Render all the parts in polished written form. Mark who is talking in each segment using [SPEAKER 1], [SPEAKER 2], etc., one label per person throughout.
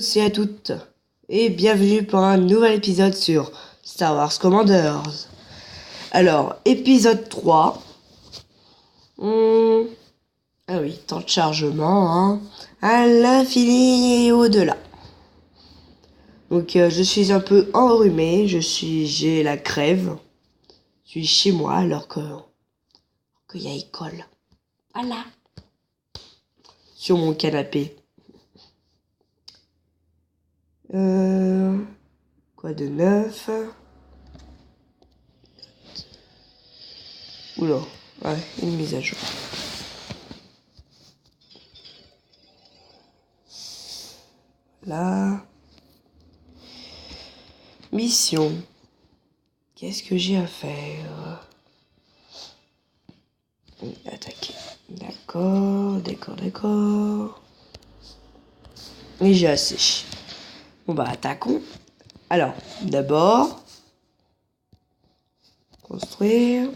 [SPEAKER 1] Merci à toutes et bienvenue pour un nouvel épisode sur Star Wars Commanders. Alors, épisode 3. Ah oui, temps de chargement, hein. À l'infini et au-delà. Donc, je suis un peu enrhumé, j'ai la crève. Je suis chez moi alors qu'il y a école. Voilà. Sur mon canapé. Quoi de neuf? Oula, ouais, une mise à jour. Là. Mission. Qu'est-ce que j'ai à faire? Attaquer. D'accord. Et j'ai assez. Bon bah attaquons. Alors, d'abord, construire.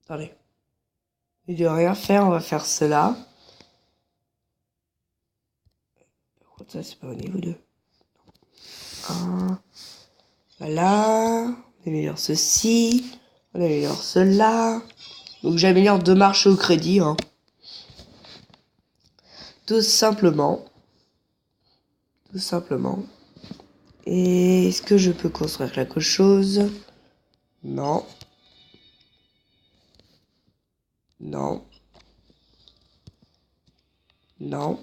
[SPEAKER 1] Attendez. Il de rien faire, on va faire cela. Par contre, ça c'est pas au niveau 2. Voilà. On améliore ceci. On améliore cela. Donc j'améliore 2 marches au crédit. Hein. Tout simplement. Et est-ce que je peux construire quelque chose? Non. Non. Non.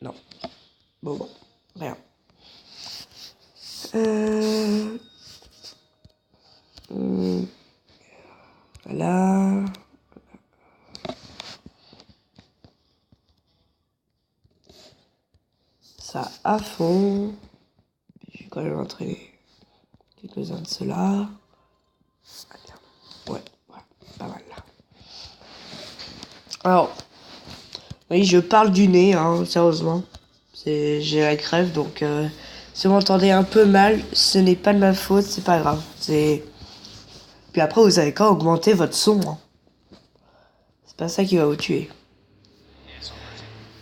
[SPEAKER 1] Non. Bon. Rien. Voilà. Ça à fond. Je vais quand même entraîner quelques-uns de ceux-là. Ouais, pas mal là. Alors, oui, je parle du nez, hein, sérieusement. J'ai la crève, donc si vous m'entendez un peu mal, ce n'est pas de ma faute, c'est pas grave. Puis après, vous avez qu'à augmenter votre son. Hein. C'est pas ça qui va vous tuer.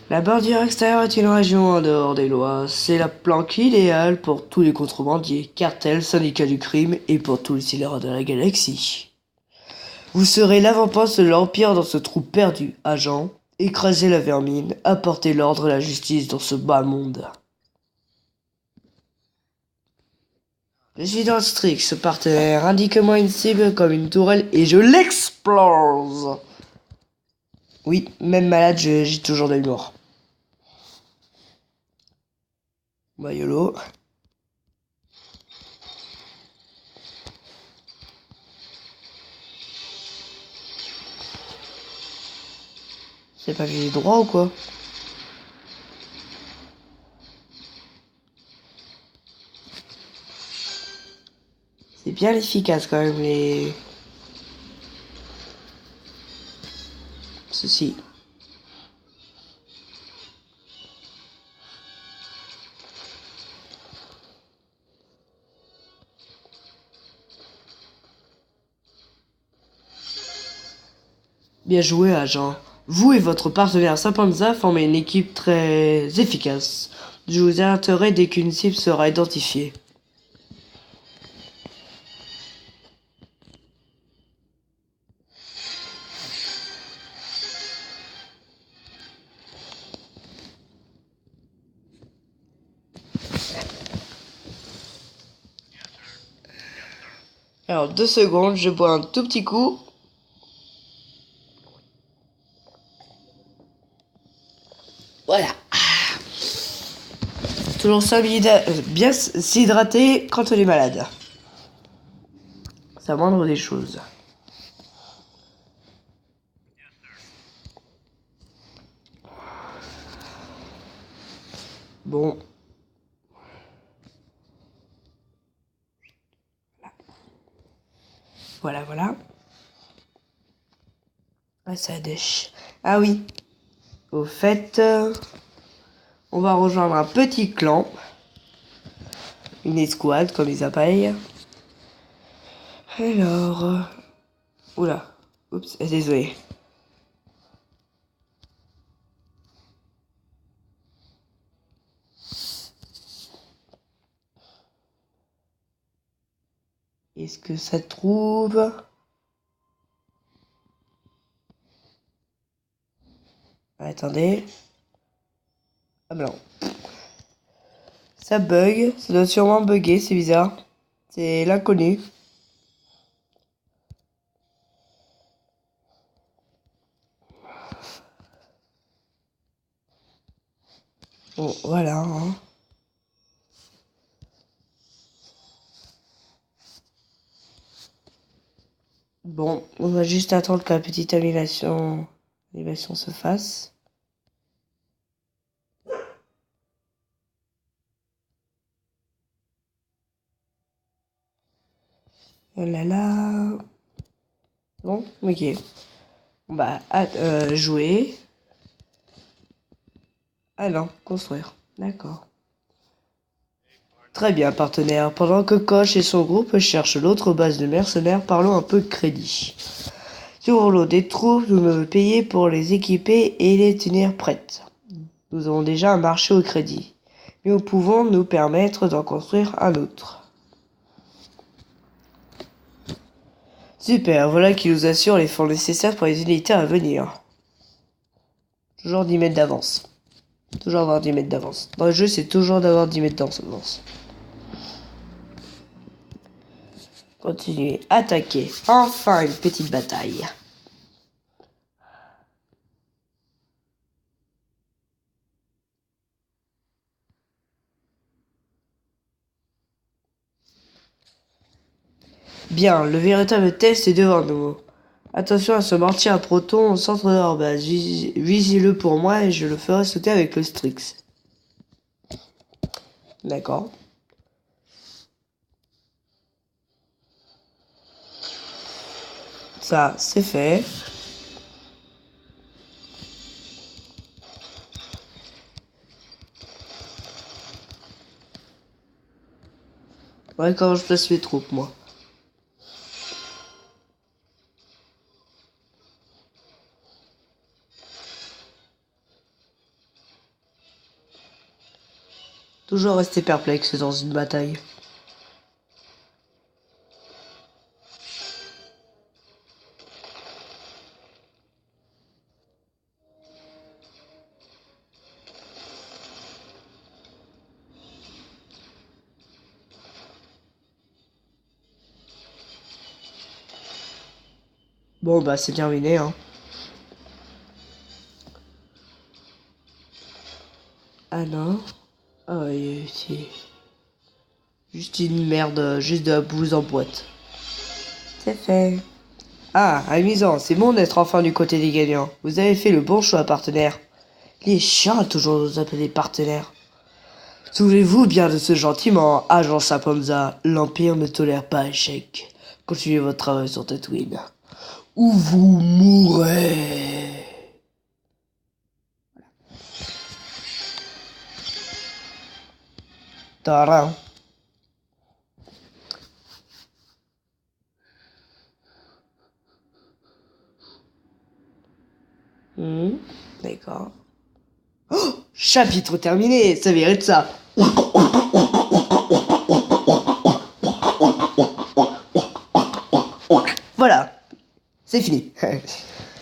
[SPEAKER 1] La bordure extérieure est une région en dehors des lois. C'est la planque idéale pour tous les contrebandiers, cartels, syndicats du crime et pour tous les scélérats de la galaxie. Vous serez l'avant-poste de l'Empire dans ce trou perdu, agent. Écrasez la vermine, apportez l'ordre et la justice dans ce bas monde. Je suis dans Strix, ce partenaire. Indique-moi une cible comme une tourelle et je l'explose. Oui, même malade, j'ai toujours de l'humour. Bah YOLO. C'est pas visé droit ou quoi? C'est bien efficace quand même les... Ceci. Bien joué, agent. Vous et votre partenaire Sapanza formez une équipe très efficace. Je vous alerterai dès qu'une cible sera identifiée. Alors, 2 secondes, je bois un tout petit coup. Voilà. Toujours ça, bien s'hydrater quand on est malade. C'est la moindre des choses. Bon. Voilà. Ah, ça dèche. Ah oui. Au fait, on va rejoindre un petit clan. Une escouade, comme ils appellent. Alors... Oula. Oups, désolé. Est-ce que ça trouve? Attendez. Ah ben non. Ça bug. Ça doit sûrement bugger, c'est bizarre. C'est l'inconnu. Bon, voilà. Hein. Bon, on va juste attendre que la petite animation se fasse. Oh là là. Bon, ok. Bah, jouer. Ah non, construire. D'accord. Très bien, partenaire. Pendant que Koch et son groupe cherchent l'autre base de mercenaires, parlons un peu crédit. Sur l'eau des troupes, nous devons payer pour les équiper et les tenir prêtes. Nous avons déjà un marché au crédit, mais nous pouvons nous permettre d'en construire un autre. Super, voilà qui nous assure les fonds nécessaires pour les unités à venir. Toujours 10 mètres d'avance. Toujours avoir 10 mètres d'avance. Dans le jeu, c'est toujours d'avoir 10 mètres d'avance. Continuez, attaquer. Enfin, une petite bataille. Bien, le véritable test est devant nous. Attention à ce mortier à proton au centre de leur base. Visez-le pour moi et je le ferai sauter avec le Strix. D'accord. Ça, c'est fait. Ouais, comment je place mes troupes, moi. Toujours rester perplexe dans une bataille. Bon, bah, c'est terminé, hein. Ah non. Ah oui, c'est juste une merde, juste de la bouse en boîte. C'est fait. Ah, amusant, c'est bon d'être enfin du côté des gagnants. Vous avez fait le bon choix, partenaire. Les chiens toujours nous appeler partenaires. Souvenez-vous bien de ce gentiment, agent Saponza. L'Empire ne tolère pas échec. Continuez votre travail sur Tatooine. Ou vous mourrez. Tadam. D'accord. Oh, chapitre terminé, ça mérite ça. Voilà, c'est fini.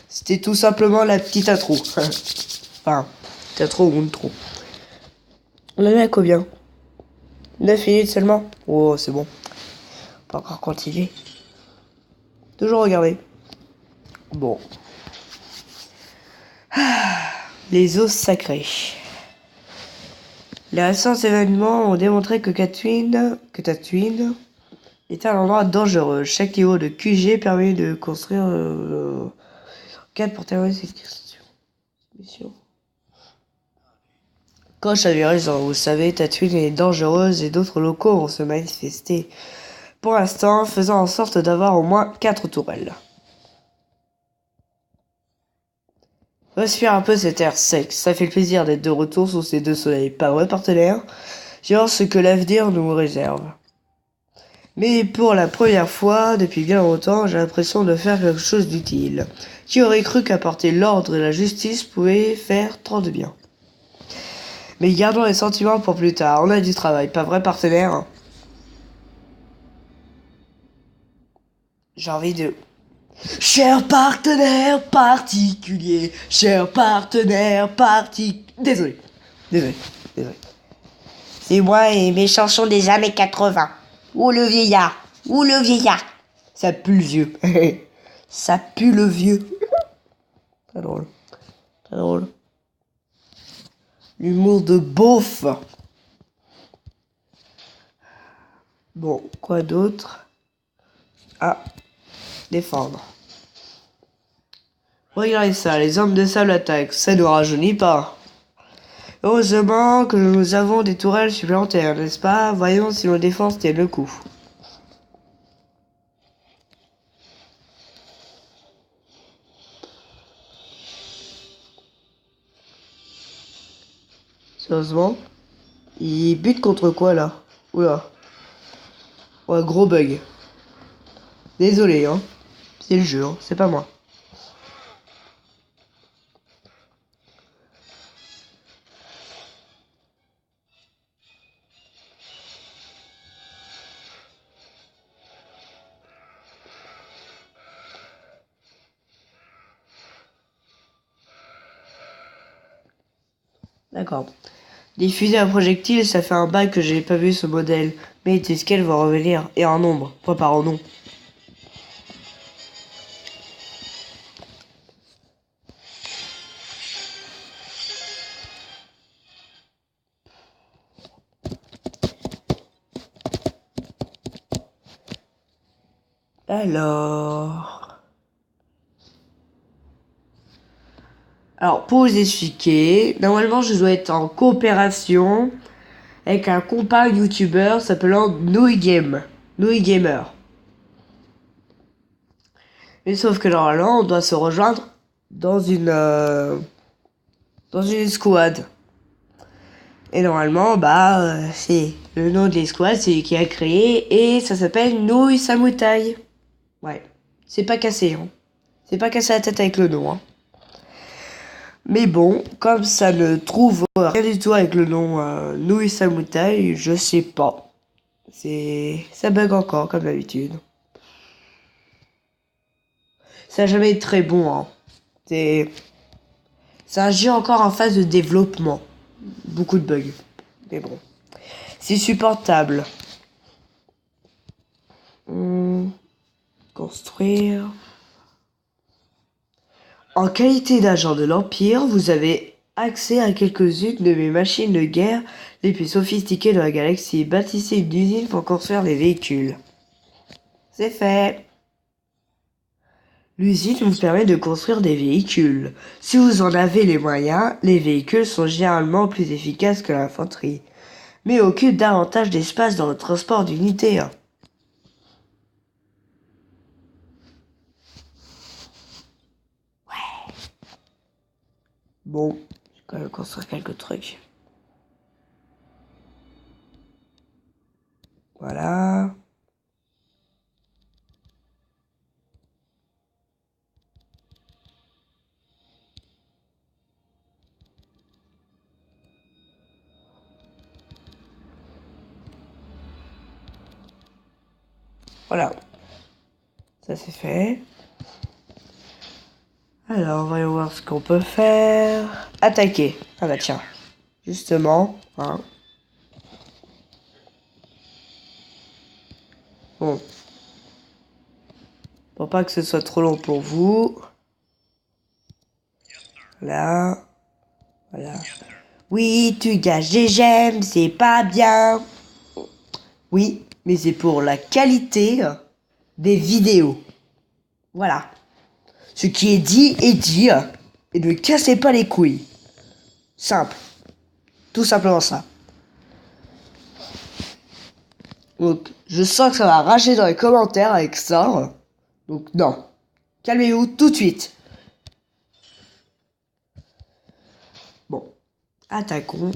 [SPEAKER 1] C'était tout simplement la petite intro. Enfin, petite intro ou une intro. On en est à combien? 9 minutes seulement? Oh, c'est bon. On peut encore continuer. Toujours regarder. Bon. Les os sacrés. Les récents événements ont démontré que Tatooine est un endroit dangereux. Chaque niveau de QG permet de construire 4 pour terminer cette mission. Koch avait raison, vous savez, Tatooine est dangereuse et d'autres locaux vont se manifester. Pour l'instant, faisant en sorte d'avoir au moins 4 tourelles. Respire un peu cet air sec, ça fait le plaisir d'être de retour sous ces deux soleils, pas vrai partenaire? J'ai voir ce que l'avenir nous réserve. Mais pour la première fois, depuis bien longtemps, j'ai l'impression de faire quelque chose d'utile. Qui aurait cru qu'apporter l'ordre et la justice pouvait faire tant de bien? Mais gardons les sentiments pour plus tard, on a du travail, pas vrai partenaire? j'ai envie de... Cher partenaire particulier, cher partenaire Désolé. C'est moi et mes chansons des années 80. Ou le vieillard. Ça pue le vieux. Ça pue le vieux. Très drôle. L'humour de beauf. Bon, quoi d'autre? Ah, défendre. Regardez ça, les hommes de sable attaquent. Ça ne rajeunit pas. Heureusement que nous avons des tourelles supplémentaires, n'est-ce pas? Voyons si nos défenses tiennent le coup. Sérieusement? Il bute contre quoi là? Oula. Ouais, gros bug. Désolé, hein. C'est le jeu, hein. C'est pas moi. D'accord. Diffuser un projectile, ça fait un bail que j'ai pas vu ce modèle. Mais est-ce qu'elle va revenir? Et en nombre, pas par en nom. Alors, pour vous expliquer, normalement je dois être en coopération avec un compas youtubeur s'appelant Nouille Gamer. Mais sauf que normalement on doit se rejoindre dans une escouade. Et normalement, c'est le nom de l'escouade, c'est lui qui a créé, et ça s'appelle Nouille Samoutaille. Ouais, c'est pas cassé, hein. C'est pas cassé la tête avec le nom, hein. Mais bon, comme ça ne trouve rien du tout avec le nom Nouille Samoutaille, je sais pas. Ça bug encore, comme d'habitude. Ça n'a jamais été très bon, hein. C'est un jeu encore en phase de développement. Beaucoup de bugs. Mais bon. C'est supportable. Construire. En qualité d'agent de l'Empire, vous avez accès à quelques-unes de mes machines de guerre les plus sophistiquées de la galaxie. Bâtissez une usine pour construire des véhicules. C'est fait. L'usine vous permet de construire des véhicules. Si vous en avez les moyens, les véhicules sont généralement plus efficaces que l'infanterie, mais occupent davantage d'espace dans le transport d'unités. Ouais. Bon, je vais quand même construire quelques trucs. Voilà. Voilà. Ça c'est fait. Alors, voyons voir ce qu'on peut faire. Attaquer. Ah bah tiens. Justement, hein. Bon. Pour pas que ce soit trop long pour vous. Voilà. Voilà. Oui, tu gages des gemmes, c'est pas bien. Oui, mais c'est pour la qualité des vidéos. Voilà. Ce qui est dit est dit. Et ne cassez pas les couilles. Simple. Tout simplement ça. Donc, je sens que ça va rager dans les commentaires avec ça. Donc, non. Calmez-vous tout de suite. Bon. Attaquons.